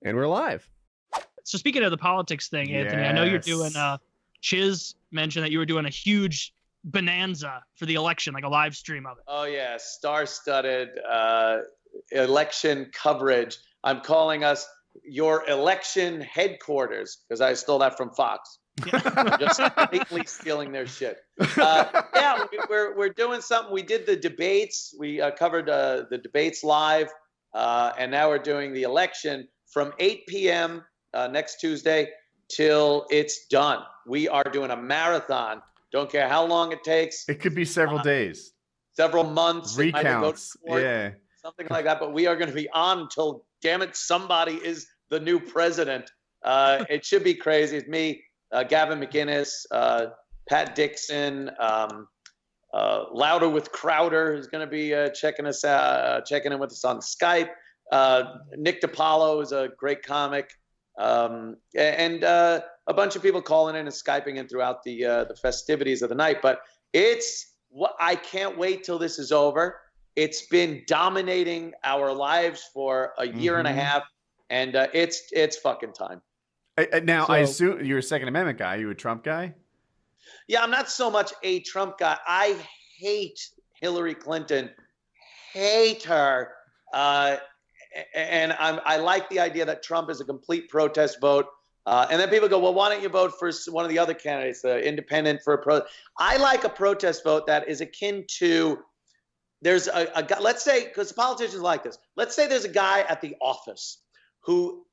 And we're live. So speaking of the politics thing, Anthony, I know you're doing, Chiz mentioned that you were doing a huge bonanza for the election, like a live stream of it. Oh, yeah. Star-studded election coverage. I'm calling us your election headquarters because I stole that from Fox. Yeah. I'm just completely stealing their shit. Yeah, we're doing something. We did the debates. We covered the debates live. And now we're doing the election from 8 p.m. Next Tuesday till it's done. We are doing a marathon. Don't care how long it takes. It could be several days. Several months. Recounts. Yeah. Something like that. But we are going to be on until, damn it, somebody is the new president. It should be crazy. It's me, Gavin McInnes, Pat Dixon, Louder with Crowder, who's going to be checking in with us on Skype. Nick DiPaolo is a great comic. And a bunch of people calling in and Skyping in throughout the festivities of the night. But I can't wait till this is over. It's been dominating our lives for a year and a half, and it's fucking time. Now, I assume you're a Second Amendment guy. You a Trump guy? Yeah, I'm not so much a Trump guy. I hate Hillary Clinton, hate her. And I like the idea that Trump is a complete protest vote. And then people go, well, why don't you vote for one of the other candidates, the independent for a I like a protest vote that is akin to, there's a guy, let's say, because politicians like this. Let's say there's a guy at the office who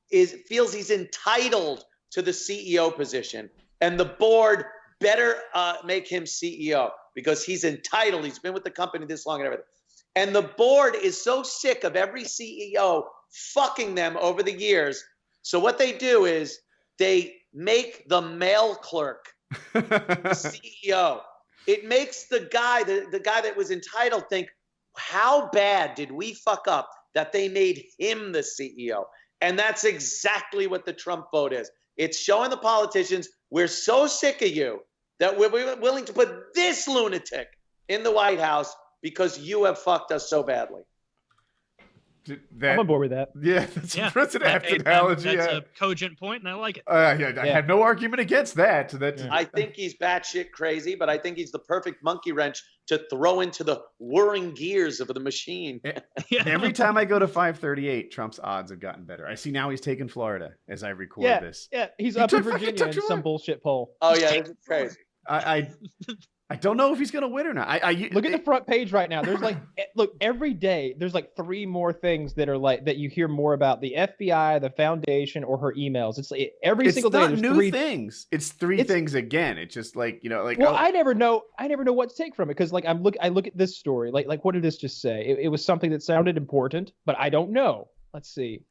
feels he's entitled to the CEO position, and the board better make him CEO because he's entitled. He's been with the company this long and everything. And the board is so sick of every CEO fucking them over the years. So what they do is they make the mail clerk the CEO. It makes the guy that was entitled think, how bad did we fuck up that they made him the CEO? And that's exactly what the Trump vote is. It's showing the politicians, we're so sick of you that we're willing to put this lunatic in the White House because you have fucked us so badly. I'm on board with that. Yeah, that's an apt analogy. That's a cogent point, and I like it. I have no argument against that. I think he's batshit crazy, but I think he's the perfect monkey wrench to throw into the whirring gears of the machine. Every time I go to 538, Trump's odds have gotten better. I see now he's taking Florida as I record this. Yeah, he's up in Virginia in some bullshit poll. Oh, yeah, this is crazy. I don't know if he's going to win or not. Look at the front page right now. There's look, every day there's like 3 more things that are that you hear more about: the FBI, the foundation, or her emails. It's like every single day there's new 3 things. It's 3 things again. It's just like, Well, I never know what to take from it because I look at this story. Like what did this just say? It was something that sounded important, but I don't know. Let's see.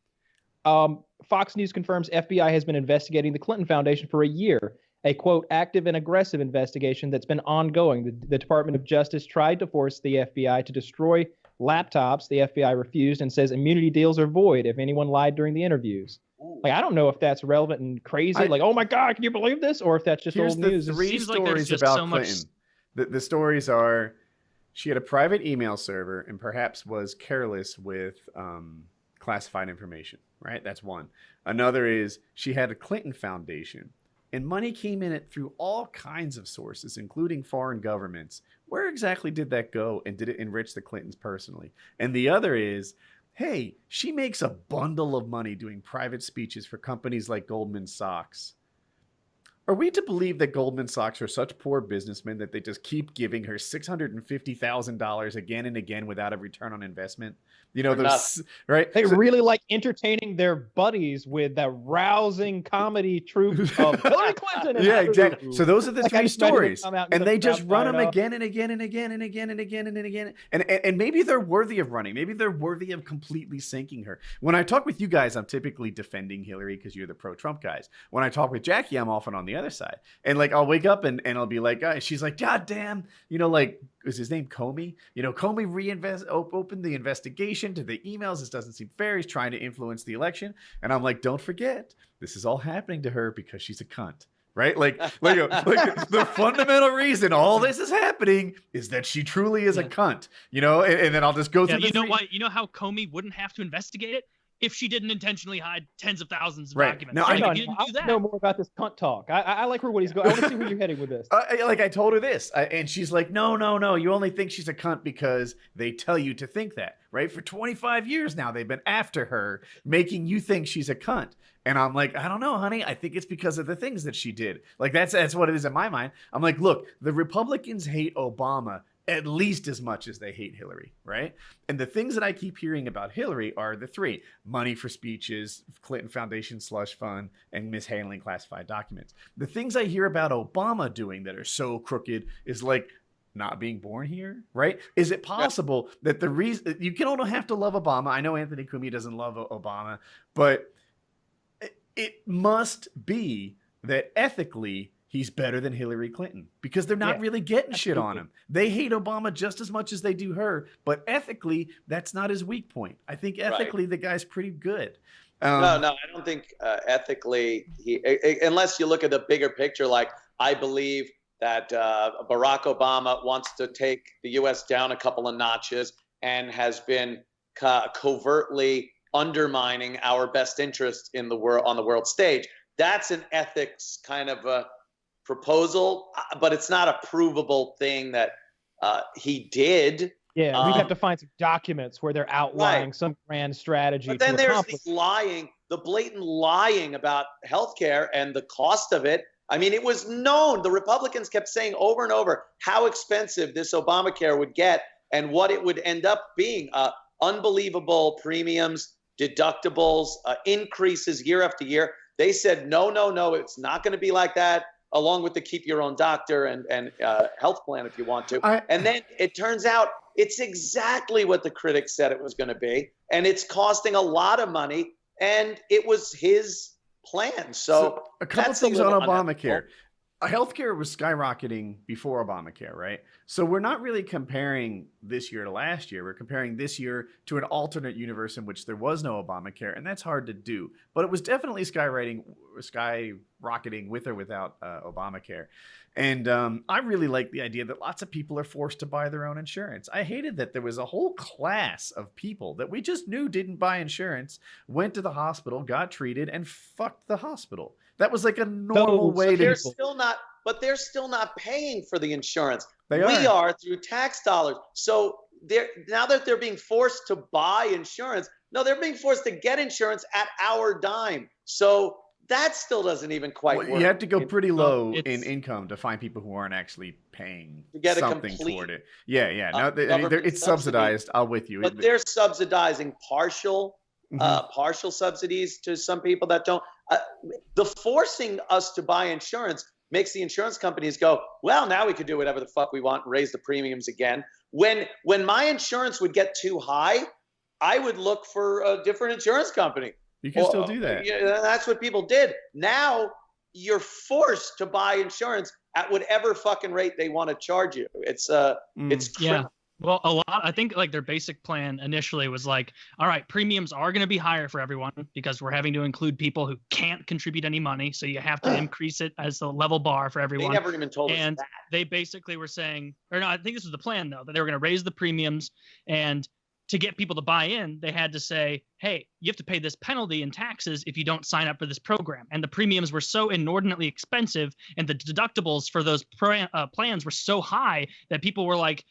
Fox News confirms FBI has been investigating the Clinton Foundation for a year. A, quote, active and aggressive investigation that's been ongoing. The Department of Justice tried to force the FBI to destroy laptops. The FBI refused and says immunity deals are void if anyone lied during the interviews. Like, I don't know if that's relevant and crazy. Like, oh my God, can you believe this? Or if that's just old news. Here's the 3 stories about Clinton. The stories are, she had a private email server and perhaps was careless with classified information, right? That's one. Another is she had a Clinton Foundation. And money came in it through all kinds of sources, including foreign governments. Where exactly did that go, and did it enrich the Clintons personally? And the other is, hey, she makes a bundle of money doing private speeches for companies like Goldman Sachs. Are we to believe that Goldman Sachs are such poor businessmen that they just keep giving her $650,000 again and again without a return on investment? Right? They really like entertaining their buddies with that rousing comedy troupe of Hillary Clinton. Yeah, exactly. So those are the 3 stories, and they just run them again and again and again and again and again and again. And maybe they're worthy of running. Maybe they're worthy of completely sinking her. When I talk with you guys, I'm typically defending Hillary because you're the pro-Trump guys. When I talk with Jackie, I'm often on the other side. And I'll wake up and I'll be like, she's like, God damn, is his name Comey? Comey opened the investigation to the emails. This doesn't seem fair. He's trying to influence the election. And I'm like, don't forget, this is all happening to her because she's a cunt. Right? The fundamental reason all this is happening is that she truly is a cunt. And then I'll just go through you know why? You know how Comey wouldn't have to investigate it? if she didn't intentionally hide tens of thousands of Right. documents. No, Right, I if you didn't do that. know more about this cunt talk. I like where he's going. I want to see where you're heading with this. I told her this, and she's like, no. You only think she's a cunt because they tell you to think that, right? For 25 years now, they've been after her, making you think she's a cunt. And I'm like, I don't know, honey. I think it's because of the things that she did. Like, that's what it is in my mind. I'm like, look, the Republicans hate Obama at least as much as they hate Hillary, right? And the things that I keep hearing about Hillary are the three: money for speeches, Clinton Foundation slush fund, and mishandling classified documents. The things I hear about Obama doing that are so crooked is like not being born here, right? Is it possible that the reason you don't have to love Obama? I know Anthony Cumia doesn't love Obama, but it must be that ethically he's better than Hillary Clinton, because they're not really getting shit on him. They hate Obama just as much as they do her, but ethically, that's not his weak point. I think ethically the guy's pretty good. No, I don't think ethically unless you look at the bigger picture. Like, I believe that Barack Obama wants to take the U.S. down a couple of notches and has been covertly undermining our best interest in the world on the world stage. That's an ethics kind of a proposal, but it's not a provable thing that he did. Yeah, we'd have to find some documents where they're outlining some grand strategy. But then there's the blatant lying about healthcare and the cost of it. I mean, it was known. The Republicans kept saying over and over how expensive this Obamacare would get and what it would end up being. Unbelievable premiums, deductibles, increases year after year. They said, no, it's not going to be like that, along with the keep your own doctor and health plan if you want to. And then it turns out it's exactly what the critics said it was going to be. And it's costing a lot of money. And it was his plan. So a couple things on Obamacare. Healthcare was skyrocketing before Obamacare, right? So we're not really comparing this year to last year. We're comparing this year to an alternate universe in which there was no Obamacare, and that's hard to do. But it was definitely skyrocketing with or without Obamacare. And I really like the idea that lots of people are forced to buy their own insurance. I hated that there was a whole class of people that we just knew didn't buy insurance, went to the hospital, got treated, and fucked the hospital. That was like a normal way to. They're still not paying for the insurance. We are through tax dollars. So now that they're being forced to buy insurance, they're being forced to get insurance at our dime. So that still doesn't even quite work. You have to go pretty low in income to find people who aren't actually paying to get something toward it. Yeah. No, it's subsidized. I'm with you. But they're subsidizing partial subsidies to some people that don't. The forcing us to buy insurance makes the insurance companies go, well, now we could do whatever the fuck we want and raise the premiums again. When my insurance would get too high, I would look for a different insurance company. You can still do that. Yeah, that's what people did. Now you're forced to buy insurance at whatever fucking rate they want to charge you. It's criminal. Well, I think like their basic plan initially was like, all right, premiums are going to be higher for everyone because we're having to include people who can't contribute any money. So you have to increase it as a level bar for everyone. They never even told us that. And they basically were saying, or no, I think this was the plan though, that they were going to raise the premiums, and to get people to buy in, they had to say, hey, you have to pay this penalty in taxes if you don't sign up for this program. And the premiums were so inordinately expensive and the deductibles for those plans were so high that people were like,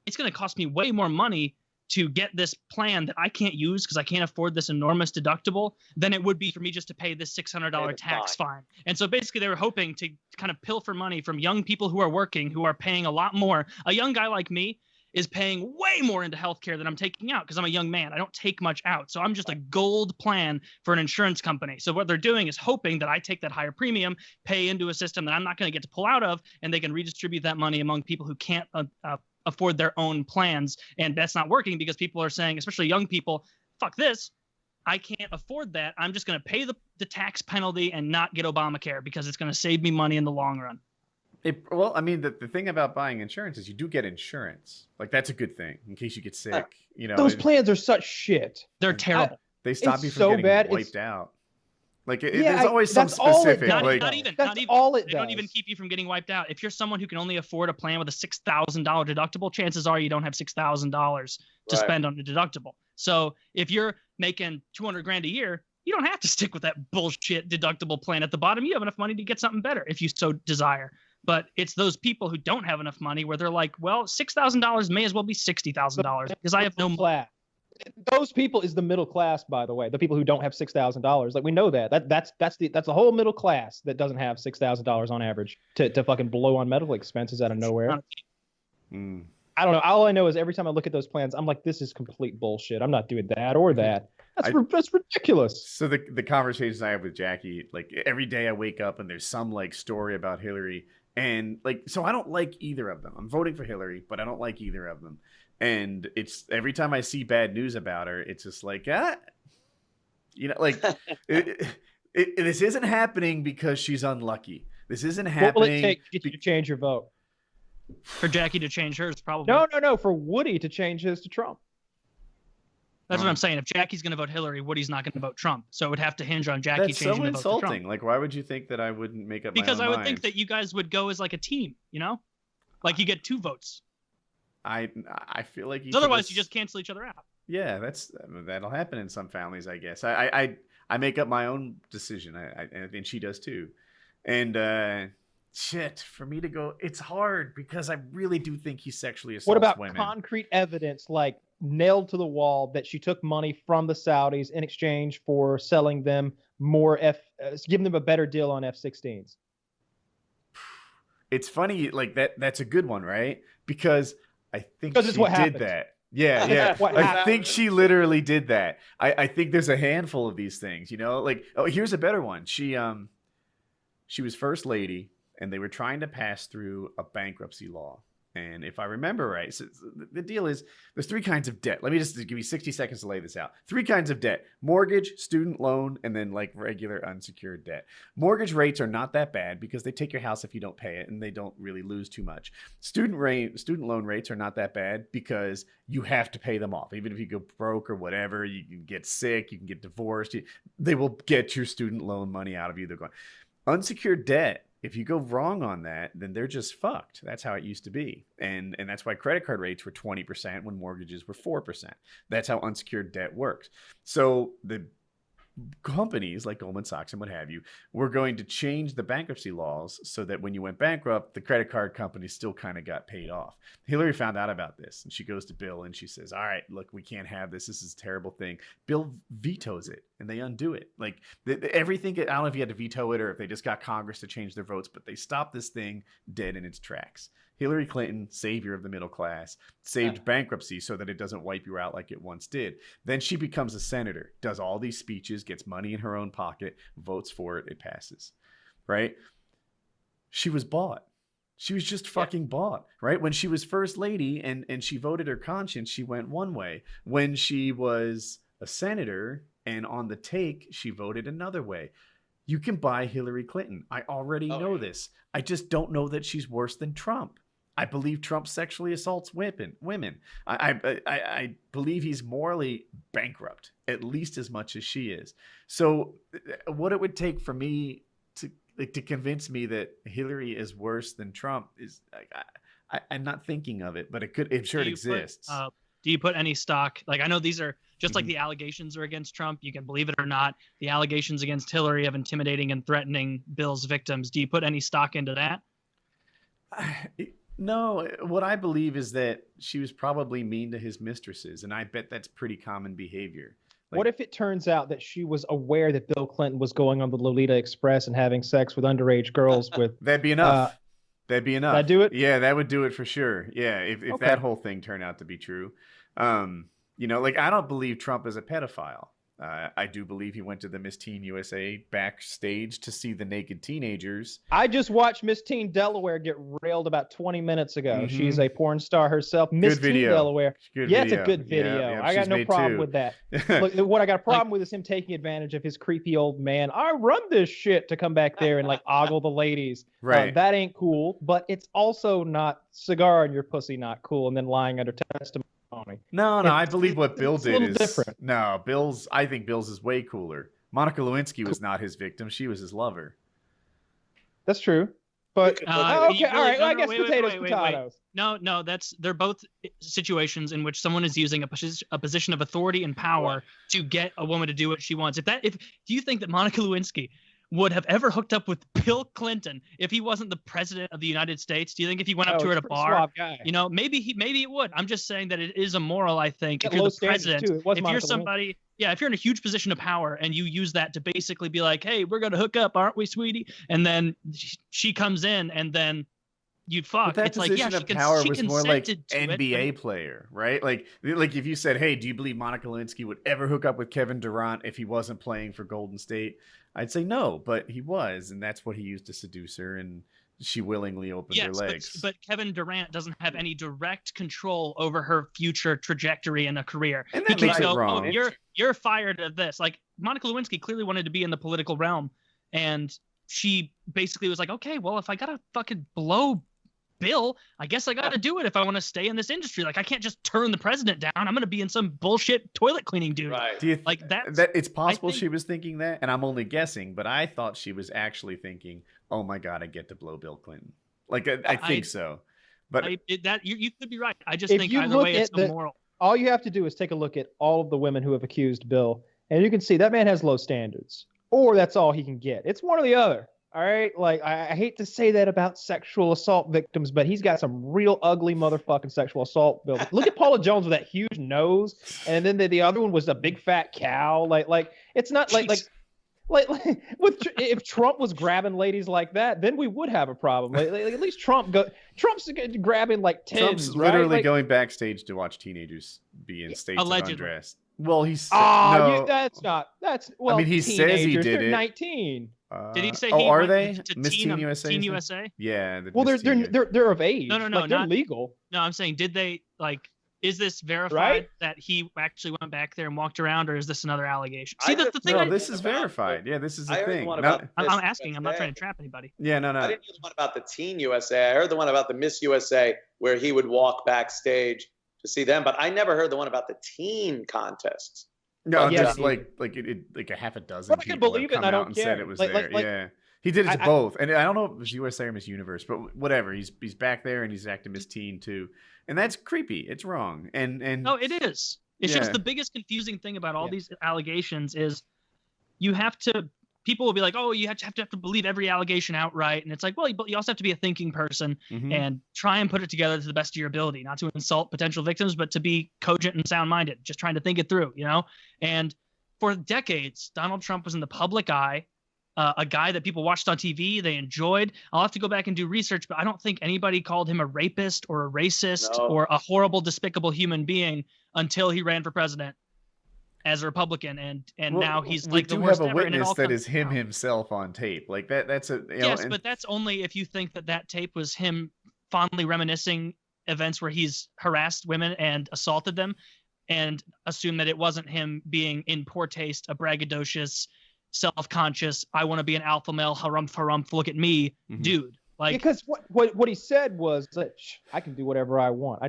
it's going to cost me way more money to get this plan that I can't use because I can't afford this enormous deductible than it would be for me just to pay this $600 tax fine. And so basically they were hoping to kind of pilfer money from young people who are working, who are paying a lot more. A young guy like me is paying way more into healthcare than I'm taking out because I'm a young man. I don't take much out. So I'm just a gold plan for an insurance company. So what they're doing is hoping that I take that higher premium, pay into a system that I'm not going to get to pull out of, and they can redistribute that money among people who can't afford their own plans. And that's not working because people are saying, especially young people, fuck this. I can't afford that. I'm just going to pay the tax penalty and not get Obamacare because it's going to save me money in the long run. Well, I mean, the thing about buying insurance is you do get insurance. Like, that's a good thing in case you get sick. Those plans are such shit. They're terrible. They stop you from getting wiped out. Like, there's always some specific. Not even. They don't even keep you from getting wiped out. If you're someone who can only afford a plan with a $6,000 deductible, chances are you don't have $6,000 to spend on the deductible. So if you're making 200 grand a year, you don't have to stick with that bullshit deductible plan at the bottom. You have enough money to get something better if you so desire. But it's those people who don't have enough money where they're like, well, $6,000 may as well be $60,000 because I have no money. Those people is the middle class, by the way. The people who don't have $6,000, like we know that's the whole middle class that doesn't have $6,000 on average to fucking blow on medical expenses out of nowhere. I don't know. All I know is every time I look at those plans, I'm like, this is complete bullshit. I'm not doing that or that. That's ridiculous. So the conversations I have with Jackie, like every day I wake up and there's some like story about Hillary, and like, so I don't like either of them. I'm voting for Hillary, but I don't like either of them. And it's every time I see bad news about her, it's just like, like this isn't happening because she's unlucky. This isn't happening. What will it take to get you to change your vote? For Jackie to change hers, probably. No. For Woody to change his to Trump. That's what I'm saying. If Jackie's going to vote Hillary, Woody's not going to vote Trump. So it would have to hinge on Jackie changing the vote to Trump. That's so insulting. Like, why would you think that I wouldn't make up my own mind? Because I would think that you guys would go as like a team, you know? Like you get 2 votes. I feel like otherwise you just cancel each other out. Yeah, that'll happen in some families, I guess. I make up my own decision, and she does too. And shit, for me to go, it's hard because I really do think he sexually assaults women. What about concrete evidence, like nailed to the wall, that she took money from the Saudis in exchange for selling them more giving them a better deal on F-16s? It's funny, like that's a good one, right? Because I think she did that. Yeah. I think she literally did that. I think there's a handful of these things, you know? Like, oh, here's a better one. She was first lady, and they were trying to pass through a bankruptcy law. And if I remember right, so the deal is there's 3 kinds of debt. Let me just give you 60 seconds to lay this out. 3 kinds of debt: mortgage, student loan, and then like regular unsecured debt. Mortgage rates are not that bad because they take your house if you don't pay it, and they don't really lose too much. Student loan rates are not that bad because you have to pay them off. Even if you go broke or whatever, you can get sick, you can get divorced, they will get your student loan money out of you. They're going. Unsecured debt, if you go wrong on that, then they're just fucked. That's how it used to be. And that's why credit card rates were 20% when mortgages were 4%. That's how unsecured debt works. So the companies like Goldman Sachs and what have you were going to change the bankruptcy laws so that when you went bankrupt, the credit card companies still kind of got paid off. Hillary found out about this, and she goes to Bill and she says, all right, look, we can't have this. This is a terrible thing. Bill vetoes it, and they undo it. Like everything, I don't know if you had to veto it or if they just got Congress to change their votes, but they stopped this thing dead in its tracks. Hillary Clinton, savior of the middle class, saved bankruptcy so that it doesn't wipe you out like it once did. Then she becomes a senator, does all these speeches, gets money in her own pocket, votes for it, it passes, right? She was bought. She was just fucking bought, right? When she was first lady and she voted her conscience, she went one way. When she was a senator and on the take, she voted another way. You can buy Hillary Clinton. I already know this. I just don't know that she's worse than Trump. I believe Trump sexually assaults women. I believe he's morally bankrupt, at least as much as she is. So what it would take for me to convince me that Hillary is worse than Trump is I'm not thinking of it, but it could. I'm sure it exists. Do you put any stock? Like, I know these are just like the allegations are against Trump. You can believe it or not. The allegations against Hillary of intimidating and threatening Bill's victims. Do you put any stock into that? No, what I believe is that she was probably mean to his mistresses, and I bet that's pretty common behavior. Like, what if it turns out that she was aware that Bill Clinton was going on the Lolita Express and having sex with underage girls with... That'd be enough. That'd be enough. That'd do it? Yeah, that would do it for sure. Yeah, if that whole thing turned out to be true. You know, like, I don't believe Trump is a pedophile. I do believe he went to the Miss Teen USA backstage to see the naked teenagers. I just watched Miss Teen Delaware get railed about 20 minutes ago. Mm-hmm. She's a porn star herself. Miss Teen Delaware. It's a good video. Yeah, I got no problem with that. Look, what I got a problem with is him taking advantage of his creepy old man. I run this shit to come back there and like ogle the ladies. Right. That ain't cool, but it's also not cigar in your pussy not cool and then lying under testimony. No, I believe what Bill did is different. No, I think Bill's is way cooler. Monica Lewinsky was not his victim; she was his lover. That's true. But okay, all right. Well, I guess wait, potatoes. No, they're both situations in which someone is using a position of authority and power to get a woman to do what she wants. Do you think that Monica Lewinsky would have ever hooked up with Bill Clinton if he wasn't the president of the United States? Do you think if he went up to her at a bar, maybe it would? I'm just saying that it is immoral, I think. If you're the president, if you're somebody, if you're in a huge position of power and you use that to basically be like, hey, we're going to hook up, aren't we, sweetie? And then she comes in and then you'd fuck. But that it's like, position yeah, of power was more like NBA player, right? Like if you said, hey, do you believe Monica Lewinsky would ever hook up with Kevin Durant if he wasn't playing for Golden State? I'd say no, but he was, and that's what he used to seduce her, and she willingly opened her legs. But Kevin Durant doesn't have any direct control over her future trajectory in a career. And that makes it wrong. Oh, you're fired of this. Like, Monica Lewinsky clearly wanted to be in the political realm, and she basically was like, okay, well, if I gotta fucking blow Bill, I guess I got to do it if I want to stay in this industry. Like, I can't just turn the president down. I'm going to be in some bullshit toilet cleaning dude. Right. Do you like that? It's possible she was thinking that, and I'm only guessing, but I thought she was actually thinking, oh my God, I get to blow Bill Clinton. Like, I think so. But you could be right. I just think either way it's immoral. All you have to do is take a look at all of the women who have accused Bill, and you can see that man has low standards, or that's all he can get. It's one or the other. All right, like I hate to say that about sexual assault victims, but he's got some real ugly motherfucking sexual assault bills. Look at Paula Jones with that huge nose, and then the other one was a big fat cow. Like it's not like if Trump was grabbing ladies like that, then we would have a problem. Like, at least Trump's grabbing like tens. Trump's literally going backstage to watch teenagers be in states of undressed. Well, he's that's well. I mean, he says he did They're it. 19. Did he say? Are they to Miss Teen USA? Teen USA? Yeah. Well, they're of age. No, like, they're legal. No, I'm saying, did they like? Is this verified that he actually went back there and walked around, or is this another allegation? See, the thing. No, this is verified. Yeah, this is the thing. I'm asking. I'm not trying to trap anybody. Yeah, no. I didn't hear the one about the Teen USA. I heard the one about the Miss USA, where he would walk backstage to see them, but I never heard the one about the teen contests. No, just like a half a dozen people have come out and said it was there. Yeah, he did it to both, and I don't know if it was USA or Miss Universe, but whatever. He's back there and he's acting Miss Teen too, and that's creepy. It's wrong. And no, it is. It's just the biggest confusing thing about all these allegations is you have to. People will be like, oh, you have to believe every allegation outright. And it's like, well, you also have to be a thinking person and try and put it together to the best of your ability, not to insult potential victims, but to be cogent and sound-minded, just trying to think it through, And for decades, Donald Trump was in the public eye, a guy that people watched on TV, they enjoyed. I'll have to go back and do research, but I don't think anybody called him a rapist or a racist or a horrible, despicable human being until he ran for president as a Republican, and now he's like the worst ever. We do have a witness that is him himself on tape. Like that's a but that's only if you think that tape was him fondly reminiscing events where he's harassed women and assaulted them, and assume that it wasn't him being in poor taste, a braggadocious, self-conscious, I want to be an alpha male, harumph, look at me, dude. Like, because what he said was that I can do whatever I want.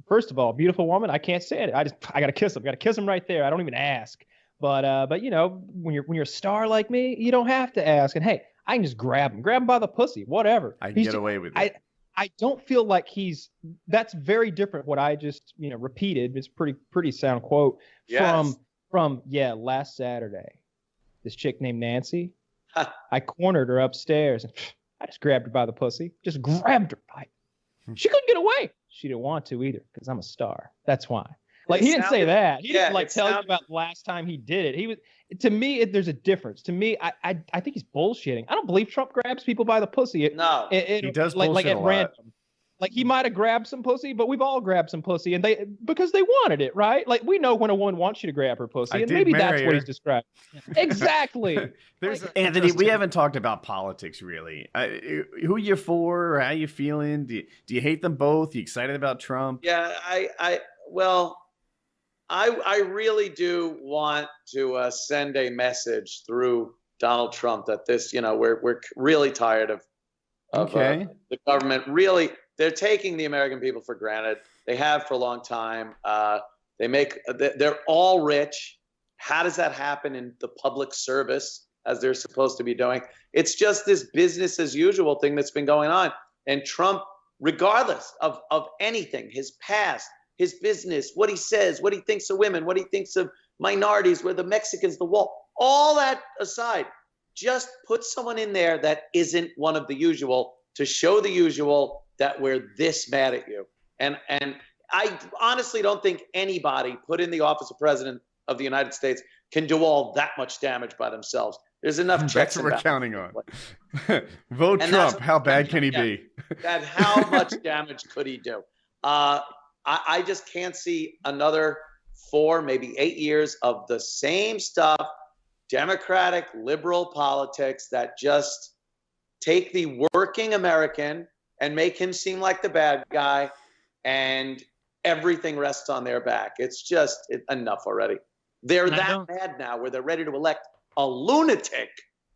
First of all, beautiful woman, I can't say it. I gotta kiss him. Gotta kiss him right there. I don't even ask. But when you're a star like me, you don't have to ask. And hey, I can just grab him by the pussy, whatever. I can get away with it. I don't feel like that's very different. What I just repeated. It's pretty sound quote from last Saturday. This chick named Nancy, I cornered her upstairs and I just grabbed her by the pussy. Just grabbed her by it. She couldn't get away. She didn't want to either because I'm a star. That's why. Like, he didn't say that. He didn't tell you about the last time he did it. To me, there's a difference. To me, I think he's bullshitting. I don't believe Trump grabs people by the pussy. He does bullshit at a lot. Random. Like, he might have grabbed some pussy, but we've all grabbed some pussy, and because they wanted it, right? Like, we know when a woman wants you to grab her pussy, and maybe that's what he's describing. Exactly. Anthony, we haven't talked about politics really. Who you for? Or how you feeling? Do you hate them both? You excited about Trump? Yeah, I really do want to send a message through Donald Trump that this, we're really tired of the government. Really, they're taking the American people for granted. They have for a long time. They're all rich. How does that happen in the public service? as they're supposed to be doing. It's just this business as usual thing that's been going on. And Trump, regardless of anything, his past, his business, what he says, what he thinks of women, what he thinks of minorities, where the Mexicans, the wall, all that aside, just put someone in there that isn't one of the usual to show the usual that we're this mad at you. And I honestly don't think anybody put in the office of president of the United States can do all that much damage by themselves. There's enough checks. That's what we're counting on. Vote Trump. How bad can he be? That how much damage could he do? I just can't see another 4, maybe 8 years of the same stuff, Democratic liberal politics that just take the working American and make him seem like the bad guy, and everything rests on their back. It's just enough already. They're that bad now where they're ready to elect a lunatic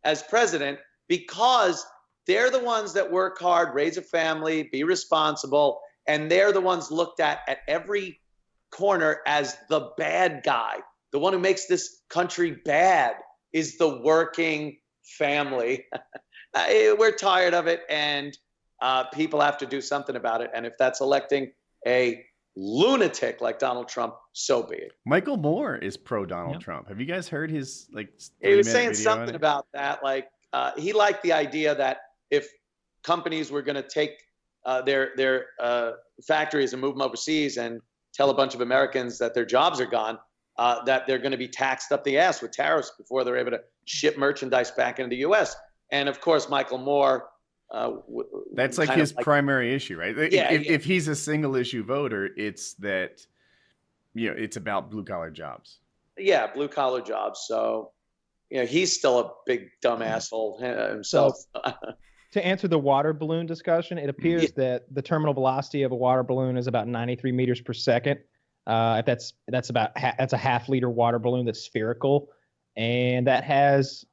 as president because they're the ones that work hard, raise a family, be responsible, and they're the ones looked at every corner as the bad guy. The one who makes this country bad is the working family. We're tired of it, and people have to do something about it. And if that's electing a lunatic like Donald Trump, so be it. Michael Moore is pro Donald Trump. Have you guys heard his He was saying something about that. He liked the idea that if companies were going to take their factories and move them overseas and tell a bunch of Americans that their jobs are gone, that they're going to be taxed up the ass with tariffs before they're able to ship merchandise back into the U.S. And of course, Michael Moore. That's like his primary issue, right? If he's a single issue voter, it's that, it's about blue collar jobs. Yeah, blue collar jobs. So, he's still a big dumb asshole himself. So, to answer the water balloon discussion, it appears that the terminal velocity of a water balloon is about 93 meters per second. That's a half-liter water balloon that's spherical, and that has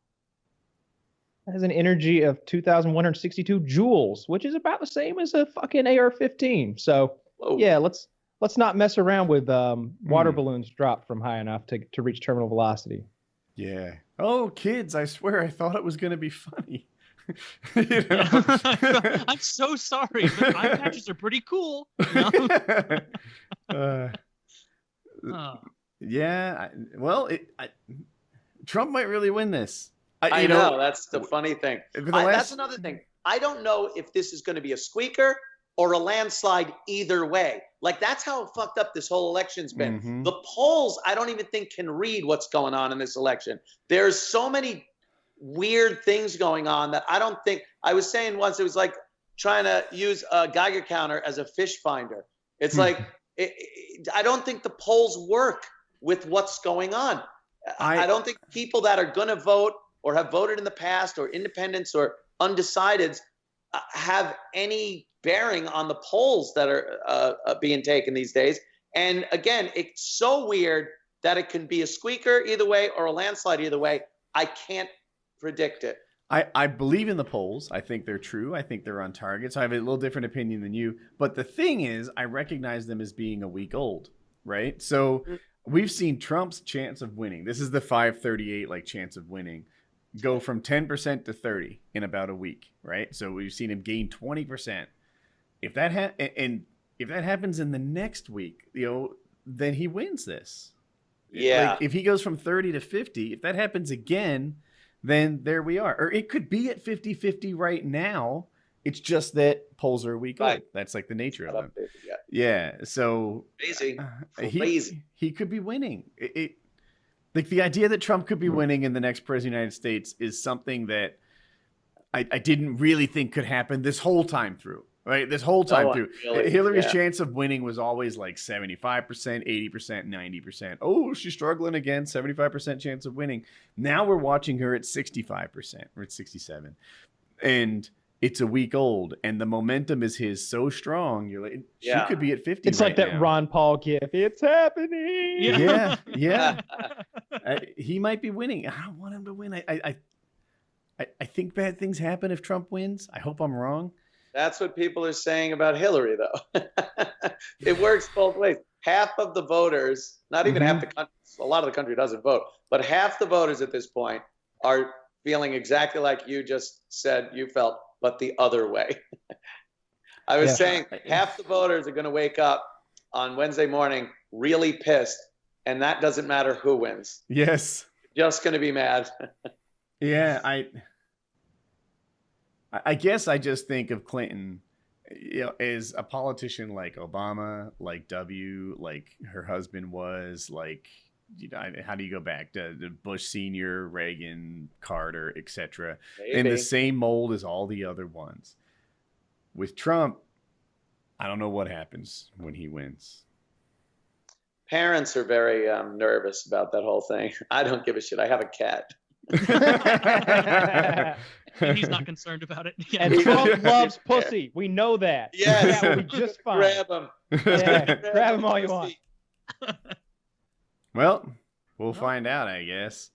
an energy of 2,162 joules, which is about the same as a fucking AR-15. So, yeah, let's not mess around with water balloons dropped from high enough to reach terminal velocity. Yeah. Oh, kids, I swear I thought it was going to be funny. I'm so sorry, but eye patches are pretty cool. Yeah. Well, Trump might really win this. I know. That's the funny thing. That's another thing. I don't know if this is going to be a squeaker or a landslide either way. That's how fucked up this whole election's been. Mm-hmm. The polls, I don't even think can read what's going on in this election. There's so many weird things going on that I don't think. I was saying once it was like trying to use a Geiger counter as a fish finder. It's I don't think the polls work with what's going on. I don't think people that are going to vote or have voted in the past or independents or undecideds have any bearing on the polls that are being taken these days. And again, it's so weird that it can be a squeaker either way or a landslide either way. I can't predict it. I believe in the polls. I think they're true. I think they're on target. So I have a little different opinion than you. But the thing is, I recognize them as being a week old, right? So we've seen Trump's chance of winning. This is the 538 chance of winning. Go from 10% to 30 in about a week, right? So we've seen him gain 20%. If that happens in the next week, then he wins this. Yeah. If he goes from 30 to 50, if that happens again, then there we are. Or it could be at 50-50 right now. It's just that polls are a week old. That's the nature of them. Yeah. So crazy. He could be winning. The idea that Trump could be winning in the next president of the United States is something that I didn't really think could happen this whole time through, right? This whole time through. Really, Hillary's chance of winning was always 75%, 80%, 90%. Oh, she's struggling again, 75% chance of winning. Now we're watching her at 65% or at 67%. And it's a week old, and the momentum is so strong. You're she could be at 50. It's right that now. Ron Paul gif. It's happening. Yeah. He might be winning. I don't want him to win. I think bad things happen if Trump wins. I hope I'm wrong. That's what people are saying about Hillary, though. It works both ways. Half of the voters, not even half the country, a lot of the country doesn't vote, but half the voters at this point are feeling exactly like you just said you felt, but the other way. I was saying half the voters are going to wake up on Wednesday morning really pissed, and that doesn't matter who wins. Yes. Just going to be mad. Yeah, I guess I just think of Clinton, as a politician like Obama, like W, like her husband was, like, how do you go back to Bush Senior, Reagan, Carter, etc. In the same mold as all the other ones. With Trump, I don't know what happens when he wins. Parents are very nervous about that whole thing. I don't give a shit. I have a cat. He's not concerned about it. Yeah. And Trump loves pussy. We know that. Yes. That would be just fine. Grab him. Grab him all you want. Well, we'll find out, I guess.